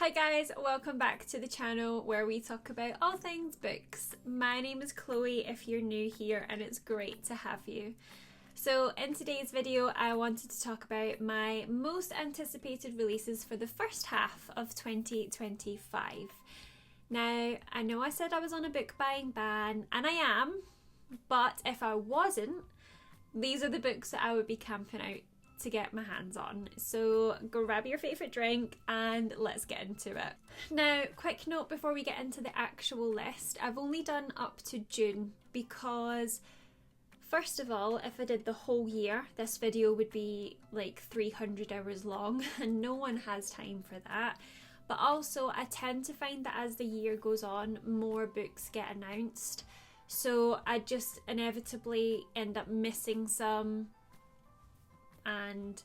Hi guys, welcome back to the channel where we talk about all things books. My name is Chloe if you're new here, and it's great to have you. So in today's video I wanted to talk about my most anticipated releases for the first half of 2025. Now I know I said I was on a book buying ban, and I am, but if I wasn't, these are the books that I would be camping out to get my hands on. So grab your favourite drink and let's get into it. Now, quick note before we get into the actual list, I've only done up to June because first of all, if I did the whole year, this video would be like 300 hours long and no one has time for that. But also I tend to find that as the year goes on, more books get announced. So I just inevitably end up missing some and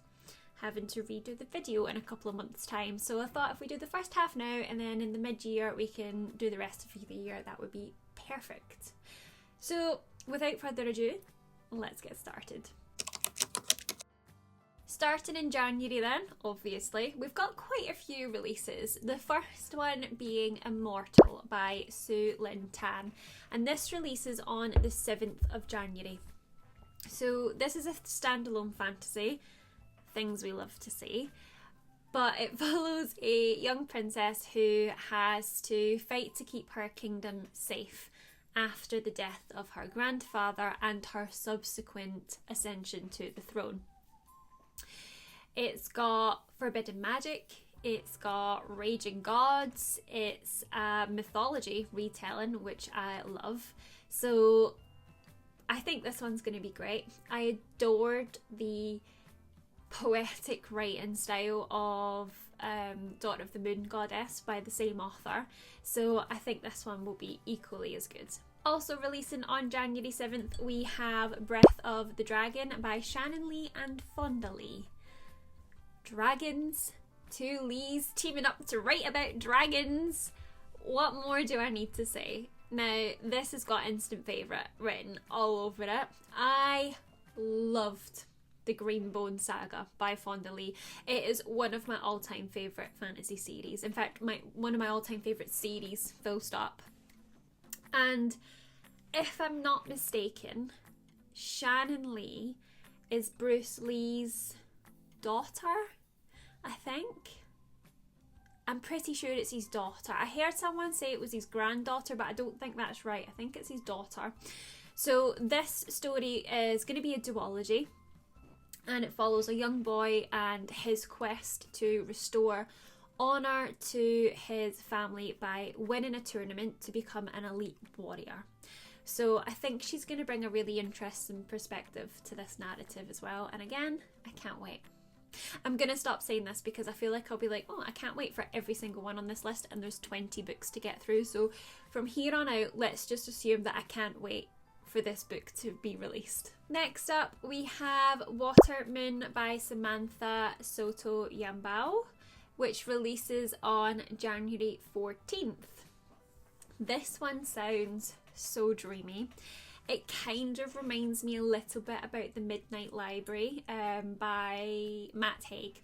having to redo the video in a couple of months' time. So I thought if we do the first half now and then in the mid-year we can do the rest of the year, that would be perfect. So without further ado, let's get started. Starting in January then, obviously, we've got quite a few releases. The first one being Immortal by Su Lin Tan, and this releases on the 7th of January. So this is a standalone fantasy, things we love to see, but it follows a young princess who has to fight to keep her kingdom safe after the death of her grandfather and her subsequent ascension to the throne. It's got forbidden magic, it's got raging gods, it's a mythology retelling, which I love. So I think this one's going to be great. I adored the poetic writing style of Daughter of the Moon Goddess by the same author, so I think this one will be equally as good. Also releasing on January 7th, we have Breath of the Dragon by Shannon Lee and Fonda Lee. Dragons, two Lees teaming up to write about dragons. What more do I need to say? Now, this has got instant favourite written all over it. I loved the Greenbone Saga by Fonda Lee. It is one of my all-time favourite fantasy series. In fact, one of my all-time favourite series, full stop. And if I'm not mistaken, Shannon Lee is Bruce Lee's daughter, I think. I'm pretty sure it's his daughter. I heard someone say it was his granddaughter, but I don't think that's right. I think it's his daughter. So this story is going to be a duology, and it follows a young boy and his quest to restore honour to his family by winning a tournament to become an elite warrior. So I think she's going to bring a really interesting perspective to this narrative as well. And again, I can't wait. I'm going to stop saying this because I feel like I'll be like, oh, I can't wait for every single one on this list, and there's 20 books to get through. So from here on out, let's just assume that I can't wait for this book to be released. Next up, we have Water Moon by Samantha Soto Yambao, which releases on January 14th. This one sounds so dreamy. It kind of reminds me a little bit about The Midnight Library by Matt Haig,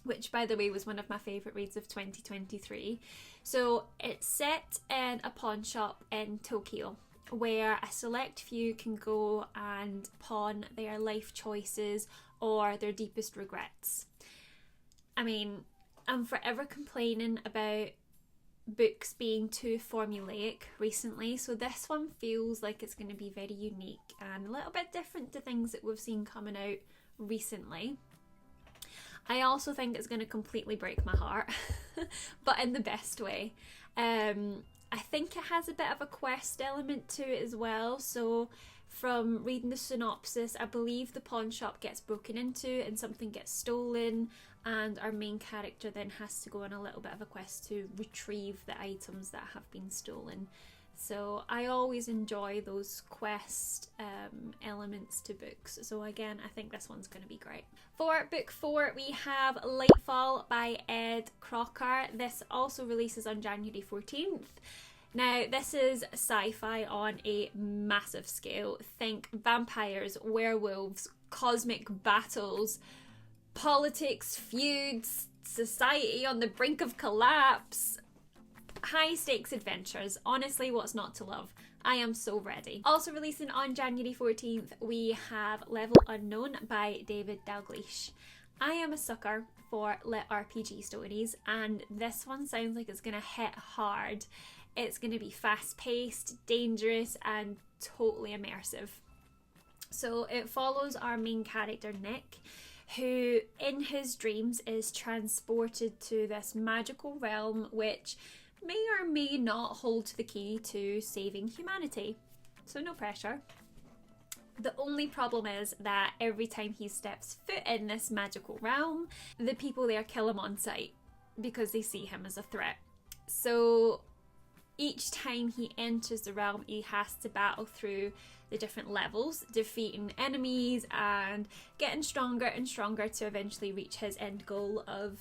which by the way was one of my favourite reads of 2023. So it's set in a pawn shop in Tokyo where a select few can go and pawn their life choices or their deepest regrets. I mean, I'm forever complaining about books being too formulaic recently, so this one feels like it's going to be very unique and a little bit different to things that we've seen coming out recently. I also think it's going to completely break my heart, but in the best way. I think it has a bit of a quest element to it as well, so from reading the synopsis, I believe the pawn shop gets broken into and something gets stolen, and our main character then has to go on a little bit of a quest to retrieve the items that have been stolen. So I always enjoy those quest elements to books. So again, I think this one's going to be great. For book 4, we have Lightfall by Ed Crocker. This also releases on January 14th. Now, this is sci-fi on a massive scale. Think vampires, werewolves, cosmic battles, politics, feuds, society on the brink of collapse. High stakes adventures. Honestly, what's not to love? I am so ready. Also releasing on January 14th, we have Level Unknown by David Dalgleish. I am a sucker for lit RPG stories, and this one sounds like it's going to hit hard. It's going to be fast-paced, dangerous, and totally immersive. So it follows our main character, Nick, who in his dreams is transported to this magical realm which may or may not hold the key to saving humanity. So no pressure. The only problem is that every time he steps foot in this magical realm, the people there kill him on sight because they see him as a threat. So each time he enters the realm, he has to battle through the different levels, defeating enemies and getting stronger and stronger to eventually reach his end goal of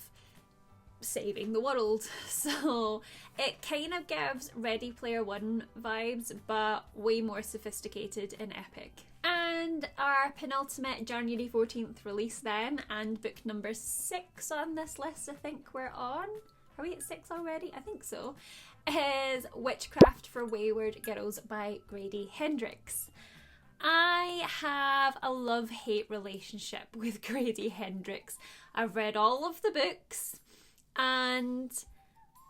saving the world. So it kind of gives Ready Player One vibes, but way more sophisticated and epic. And our penultimate January 14th release then, and book number 6 on this list I think we're on. Are we at 6 already? I think so. Is Witchcraft for Wayward Girls by Grady Hendrix. I have a love-hate relationship with Grady Hendrix. I've read all of the books, and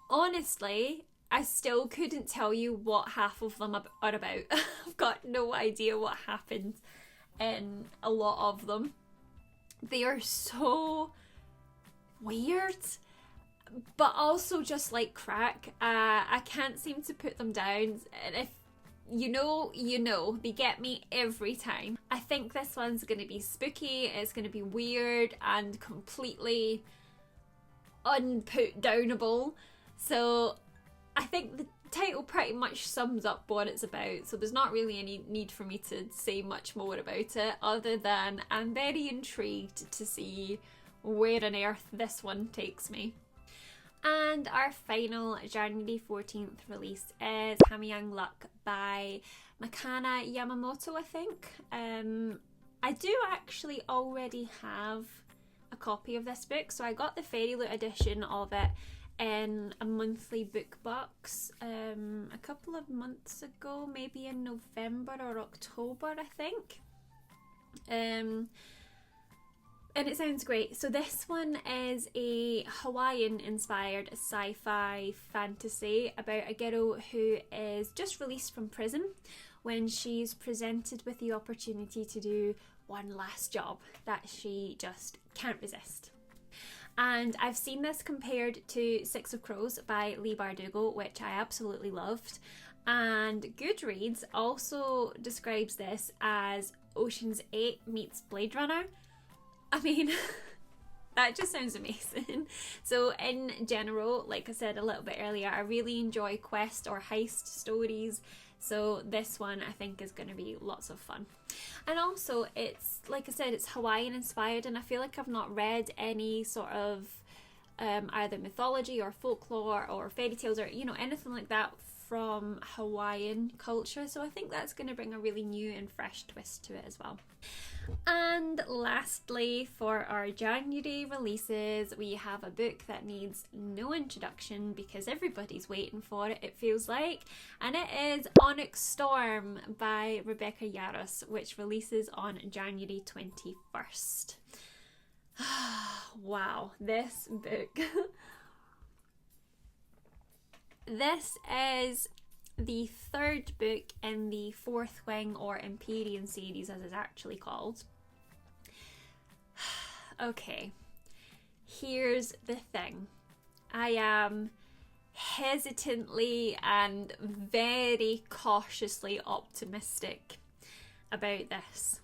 honestly, I still couldn't tell you what half of them are about. I've got no idea what happened in a lot of them. They are so weird, but also just like crack. I can't seem to put them down. And if you know, they get me every time. I think this one's going to be spooky, it's going to be weird and completely unput-downable. So I think the title pretty much sums up what it's about, so there's not really any need for me to say much more about it, other than I'm very intrigued to see where on earth this one takes me. And our final January 14th release is Hamyang Luck by Makana Yamamoto, I think. I do actually already have a copy of this book, so I got the Fairy Loot edition of it in a monthly book box a couple of months ago, maybe in November or October, I think. And it sounds great. So this one is a Hawaiian-inspired sci-fi fantasy about a girl who is just released from prison when she's presented with the opportunity to do one last job that she just can't resist. And I've seen this compared to Six of Crows by Leigh Bardugo, which I absolutely loved. And Goodreads also describes this as Ocean's 8 meets Blade Runner. I mean, that just sounds amazing. So in general, like I said a little bit earlier, I really enjoy quest or heist stories. So this one I think is going to be lots of fun. And also it's, like I said, it's Hawaiian inspired, and I feel like I've not read any sort of either mythology or folklore or fairy tales or, you know, anything like that from Hawaiian culture. So I think that's going to bring a really new and fresh twist to it as well. And lastly, for our January releases, we have a book that needs no introduction because everybody's waiting for it, it feels like, and it is Onyx Storm by Rebecca Yarros, which releases on January 21st. Wow, this book. This is the third book in the Fourth Wing or Empyrean series, as it's actually called. Okay, here's the thing. I am hesitantly and very cautiously optimistic about this.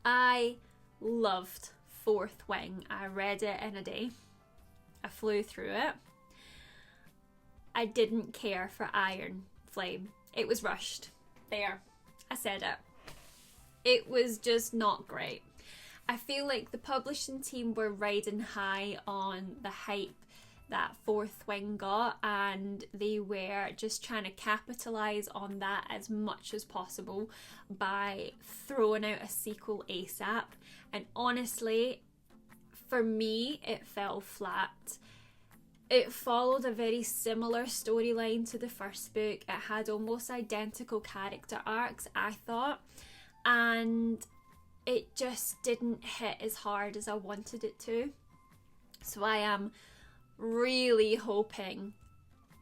I loved Fourth Wing. I read it in a day. I flew through it. I didn't care for Iron Flame. It was rushed. There, I said it. It was just not great. I feel like the publishing team were riding high on the hype that Fourth Wing got, and they were just trying to capitalise on that as much as possible by throwing out a sequel ASAP. And honestly, for me, it fell flat. It followed a very similar storyline to the first book. It had almost identical character arcs, I thought, and it just didn't hit as hard as I wanted it to. So I am really hoping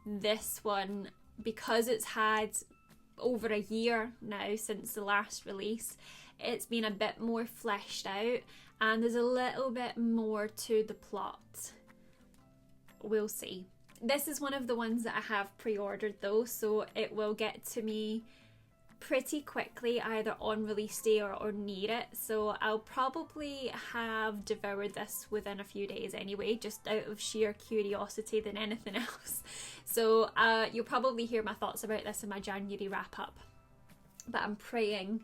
this one, because it's had over a year now since the last release, it's been a bit more fleshed out and there's a little bit more to the plot. We'll see. This is one of the ones that I have pre-ordered though, so it will get to me pretty quickly, either on release day or near it. So I'll probably have devoured this within a few days anyway, just out of sheer curiosity than anything else. So you'll probably hear my thoughts about this in my January wrap up. But I'm praying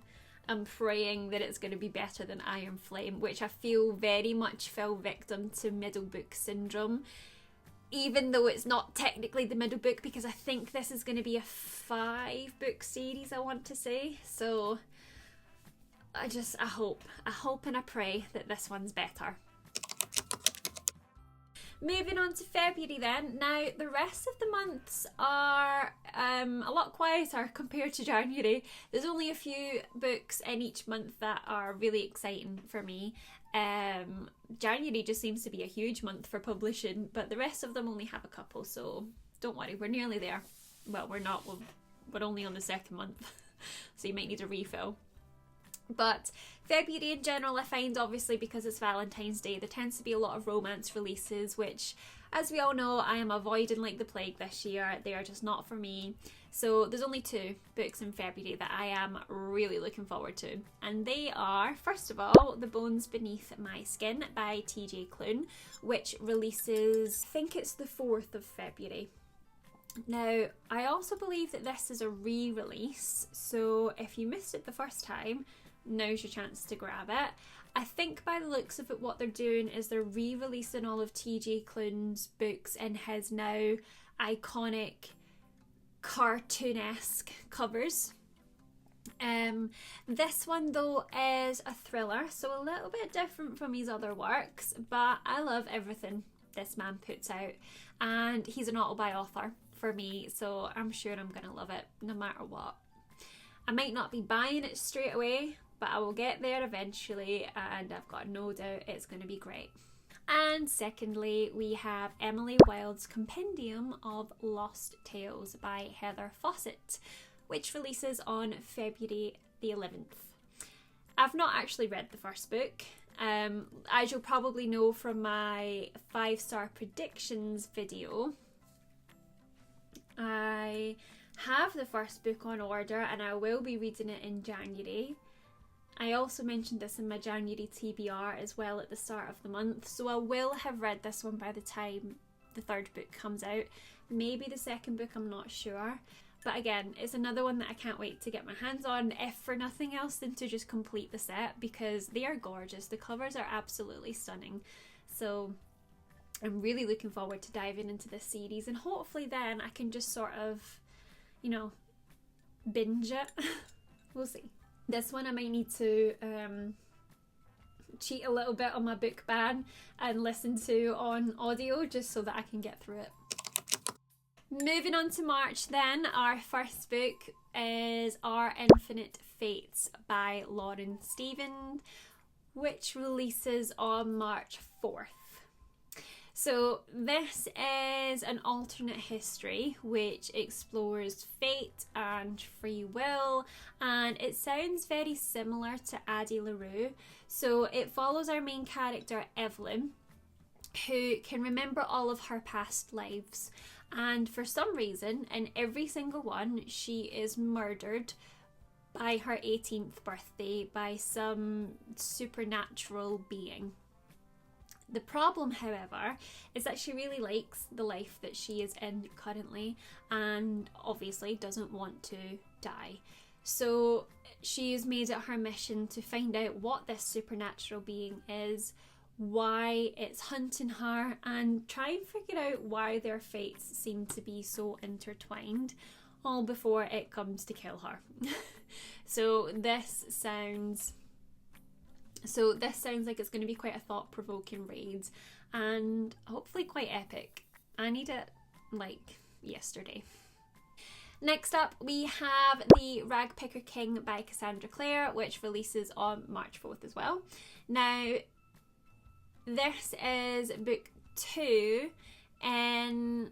that it's going to be better than Iron Flame, which I feel very much fell victim to middle book syndrome. Even though it's not technically the middle book, because I think this is going to be a 5-book series, I want to say. So I hope and I pray that this one's better. Moving on to February then. Now, the rest of the months are a lot quieter compared to January. There's only a few books in each month that are really exciting for me. January just seems to be a huge month for publishing, but the rest of them only have a couple, so don't worry, we're nearly there. Well, we're not, we're only on the second month, so you might need a refill. But February in general, I find, obviously because it's Valentine's Day, there tends to be a lot of romance releases, which, as we all know, I am avoiding like the plague this year. They are just not for me. So there's only 2 books in February that I am really looking forward to. And they are, first of all, The Bones Beneath My Skin by TJ Klune, which releases, I think it's the 4th of February. Now, I also believe that this is a re-release, so if you missed it the first time, now's your chance to grab it. I think by the looks of it, what they're doing is they're re-releasing all of TJ Klune's books in his now iconic cartoonesque covers. This one though is a thriller, so a little bit different from his other works, but I love everything this man puts out, and he's an author for me, so I'm sure I'm gonna love it no matter what. I might not be buying it straight away, but I will get there eventually, and I've got no doubt it's going to be great. And secondly, we have Emily Wilde's Compendium of Lost Tales by Heather Fawcett, which releases on February the 11th. I've not actually read the first book. As you'll probably know from my 5-star predictions video, I have the first book on order and I will be reading it in January. I also mentioned this in my January TBR as well at the start of the month, so I will have read this one by the time the 3rd book comes out. Maybe the 2nd book, I'm not sure. But again, it's another one that I can't wait to get my hands on, if for nothing else than to just complete the set, because they are gorgeous. The covers are absolutely stunning. So I'm really looking forward to diving into this series, and hopefully then I can just sort of, you know, binge it. We'll see. This one I might need to cheat a little bit on my book ban and listen to on audio just so that I can get through it. Moving on to March then, our first book is Our Infinite Fates by Lauren Stevens, which releases on March 4th. So this is an alternate history which explores fate and free will, and it sounds very similar to Addie LaRue. So it follows our main character Evelyn, who can remember all of her past lives, and for some reason in every single one she is murdered by her 18th birthday by some supernatural being. The problem, however, is that she really likes the life that she is in currently and obviously doesn't want to die. So she has made it her mission to find out what this supernatural being is, why it's hunting her, and try and figure out why their fates seem to be so intertwined, all before it comes to kill her. So this sounds So this sounds like it's going to be quite a thought-provoking read and hopefully quite epic. I need it like yesterday. Next up, we have The Ragpicker King by Cassandra Clare, which releases on March 4th as well. Now, this is book 2, and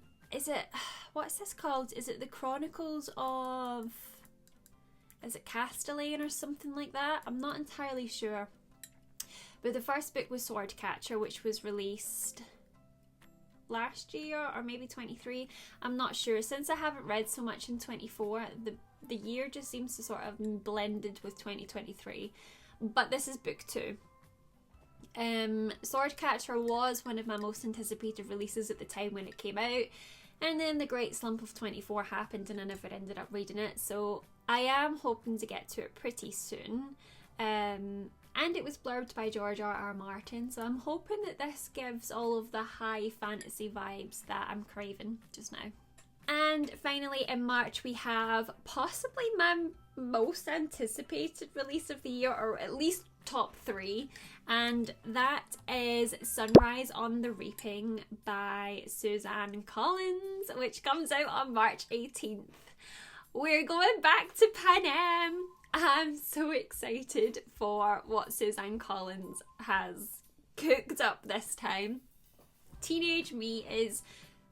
what's this called? Is it The Chronicles of, is it Castellane or something like that? I'm not entirely sure. But the first book was Swordcatcher, which was released last year or maybe 23. I'm not sure. Since I haven't read so much in 24, the year just seems to sort of blended with 2023. But this is book 2. Swordcatcher was one of my most anticipated releases at the time when it came out, and then the great slump of 24 happened and I never ended up reading it, so I am hoping to get to it pretty soon. And it was blurbed by George R.R. Martin, so I'm hoping that this gives all of the high fantasy vibes that I'm craving just now. And finally, in March, we have possibly my most anticipated release of the year, or at least top 3, and that is Sunrise on the Reaping by Suzanne Collins, which comes out on March 18th. We're going back to Panem. I'm so excited for what Suzanne Collins has cooked up this time. Teenage me is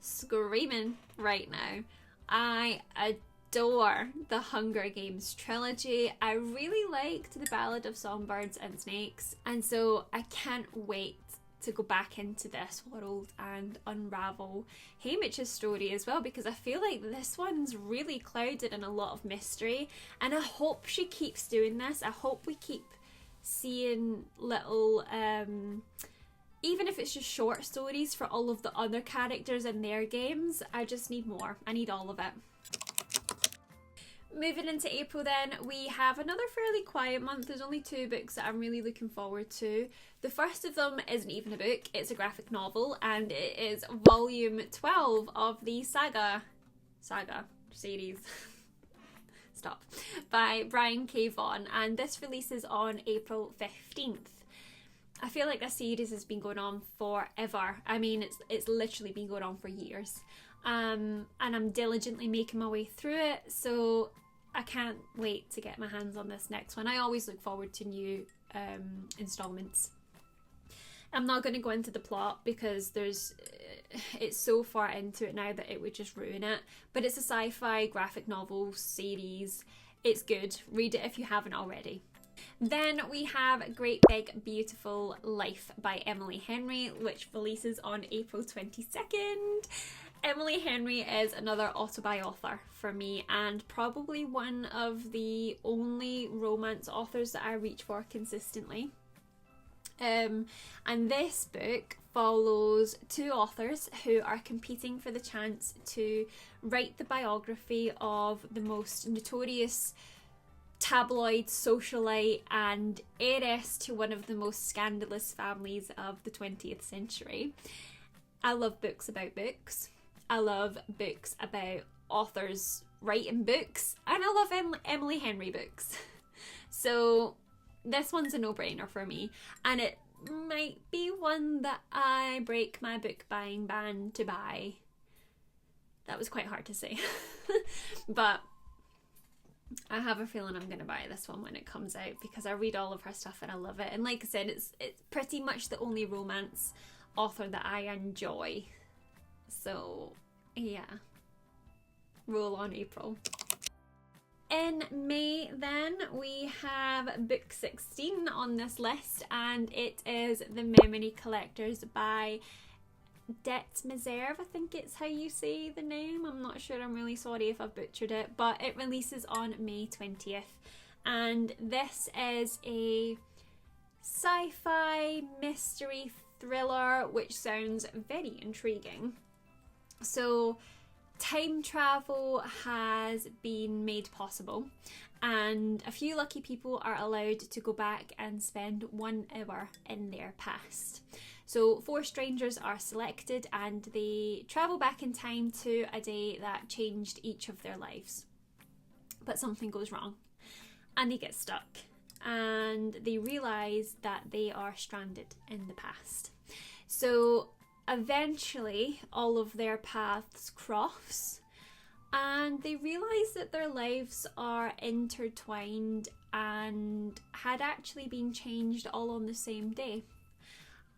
screaming right now. I adore the Hunger Games trilogy. I really liked The Ballad of Songbirds and Snakes, and so I can't wait to go back into this world and unravel Haymitch's story as well, because I feel like this one's really clouded in a lot of mystery, and I hope she keeps doing this. I hope we keep seeing little even if it's just short stories for all of the other characters in their games. I just need more. I need all of it. Moving into April then, we have another fairly quiet month. There's only 2 books that I'm really looking forward to. The first of them isn't even a book, it's a graphic novel, and it is volume 12 of the Saga series stop, by Brian K. Vaughan, and this releases on April 15th. I feel like this series has been going on forever. I mean, it's literally been going on for years. And I'm diligently making my way through it, so I can't wait to get my hands on this next one. I always look forward to new installments. I'm not going to go into the plot because it's so far into it now that it would just ruin it, but it's a sci-fi graphic novel series. It's good. Read it if you haven't already. Then we have Great Big Beautiful Life by Emily Henry, which releases on April 22nd. Emily Henry is another auto-buy author for me, and probably one of the only romance authors that I reach for consistently. And this book follows 2 authors who are competing for the chance to write the biography of the most notorious tabloid socialite and heiress to one of the most scandalous families of the 20th century. I love books about books. I love books about authors writing books, and I love Emily Henry books. So this one's a no-brainer for me, and it might be one that I break my book buying ban to buy. That was quite hard to say. But I have a feeling I'm going to buy this one when it comes out, because I read all of her stuff and I love it. And like I said, it's pretty much the only romance author that I enjoy. So yeah, roll on April. In May then, we have book 16 on this list, and it is The Memory Collectors by Det Meserve, I think it's how you say the name. I'm not sure, I'm really sorry if I've butchered it, but it releases on May 20th. And this is a sci-fi mystery thriller, which sounds very intriguing. So time travel has been made possible, and a few lucky people are allowed to go back and spend 1 hour in their past. So 4 strangers are selected, and they travel back in time to a day that changed each of their lives. But something goes wrong and they get stuck. and they realise that they are stranded in the past. So eventually all of their paths cross, and they realise that their lives are intertwined and had actually been changed all on the same day.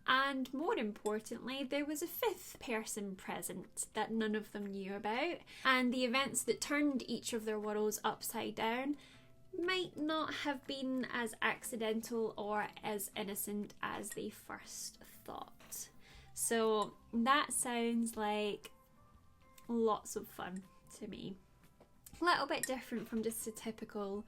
And more importantly, there was a fifth person present that none of them knew about, and the events that turned each of their worlds upside down might not have been as accidental or as innocent as they first thought. So that sounds like lots of fun to me. A little bit different from just a typical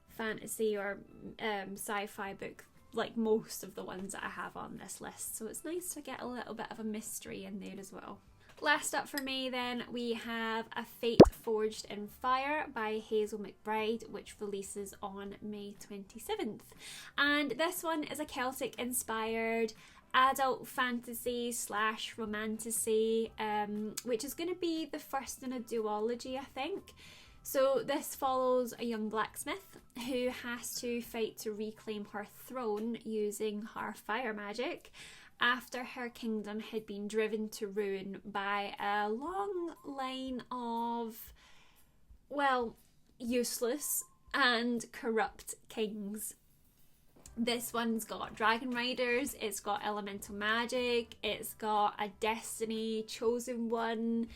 fantasy or sci-fi book like most of the ones that I have on this list. So it's nice to get a little bit of a mystery in there as well. Last up for me then, we have A Fate Forged in Fire by Hazel McBride, which releases on May 27th. And this one is a Celtic inspired adult fantasy / romantasy, which is going to be the first in a duology, I think. So this follows a young blacksmith who has to fight to reclaim her throne using her fire magic after her kingdom had been driven to ruin by a long line of, well, useless and corrupt kings. This one's got dragon riders, it's got elemental magic, it's got a destiny, chosen one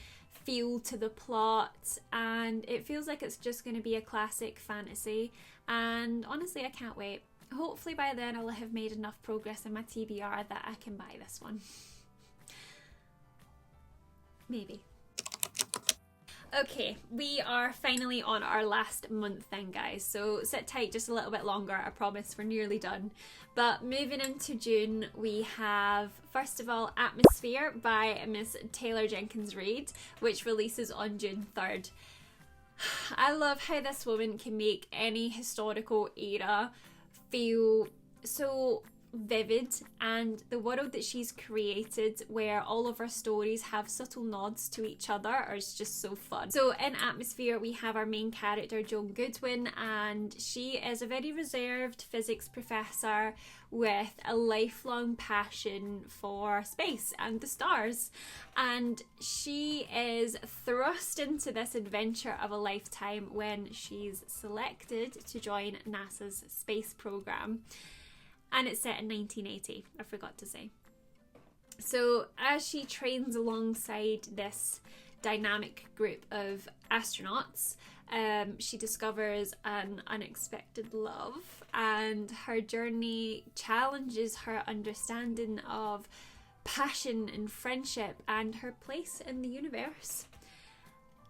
feel to the plot, and it feels like it's just going to be a classic fantasy, and honestly I can't wait. Hopefully by then I'll have made enough progress in my TBR that I can buy this one. Maybe. Okay, we are finally on our last month then, guys, so sit tight just a little bit longer, I promise we're nearly done. But moving into June, we have, first of all, Atmosphere by Miss Taylor Jenkins Reid, which releases on June 3rd. I love how this woman can make any historical era feel so vivid, and the world that she's created where all of her stories have subtle nods to each other is just so fun. So in Atmosphere we have our main character Joan Goodwin, and she is a very reserved physics professor with a lifelong passion for space and the stars, and she is thrust into this adventure of a lifetime when she's selected to join NASA's space program. And it's set in 1980, I forgot to say. So as she trains alongside this dynamic group of astronauts, she discovers an unexpected love, and her journey challenges her understanding of passion and friendship and her place in the universe,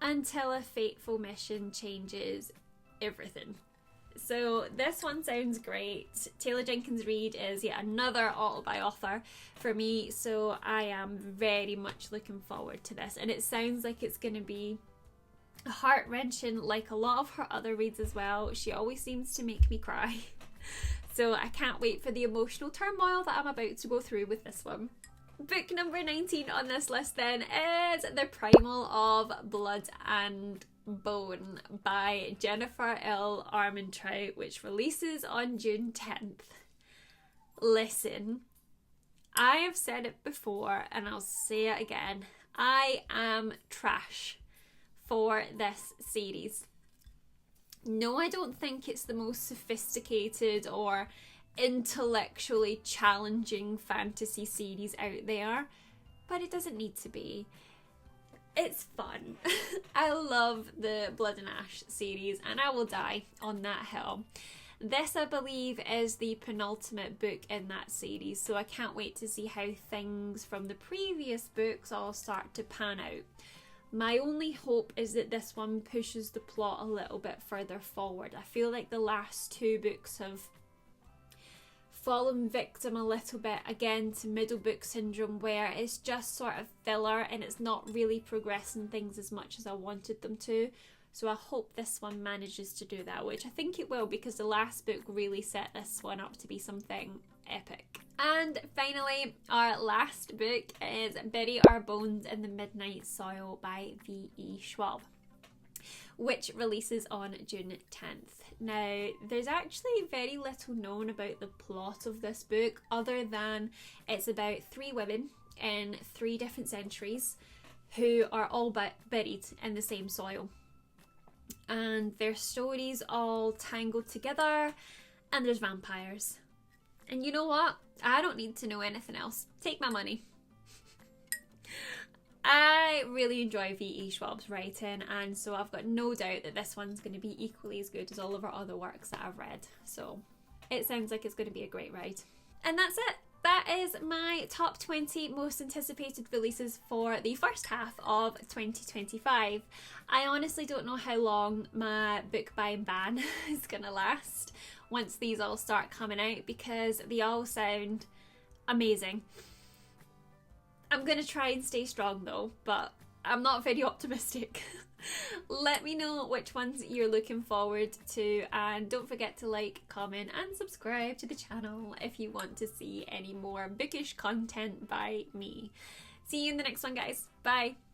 until a fateful mission changes everything. So this one sounds great. Taylor Jenkins Reid is yet another auto-buy author for me, so I am very much looking forward to this, and it sounds like it's going to be heart-wrenching like a lot of her other reads as well. She always seems to make me cry. So I can't wait for the emotional turmoil that I'm about to go through with this one. Book number 19 on this list then is The Primal of Blood and Bone by Jennifer L. Armentrout, which releases on June 10th. Listen, I have said it before and I'll say it again. I am trash for this series. No, I don't think it's the most sophisticated or intellectually challenging fantasy series out there, but it doesn't need to be. It's fun. I love the Blood and Ash series, and I will die on that hill. This, I believe, is the penultimate book in that series, so I can't wait to see how things from the previous books all start to pan out. My only hope is that this one pushes the plot a little bit further forward. I feel like the last two books have fallen victim a little bit again to middle book syndrome, where it's just sort of filler and it's not really progressing things as much as I wanted them to. So I hope this one manages to do that, which I think it will, because the last book really set this one up to be something epic. And finally, our last book is Bury Our Bones in the Midnight Soil by V.E. Schwab. which releases on June 10th. Now, there's actually very little known about the plot of this book other than it's about 3 women in 3 different centuries who are all buried in the same soil. And their stories all tangled together, and there's vampires. And you know what? I don't need to know anything else. Take my money. I really enjoy V.E. Schwab's writing, and so I've got no doubt that this one's going to be equally as good as all of our other works that I've read. So it sounds like it's going to be a great ride. And that's it. That is my top 20 most anticipated releases for the first half of 2025. I honestly don't know how long my book buying ban is going to last once these all start coming out, because they all sound amazing. I'm going to try and stay strong though, but I'm not very optimistic. Let me know which ones you're looking forward to, and don't forget to like, comment and subscribe to the channel if you want to see any more bookish content by me. See you in the next one, guys. Bye!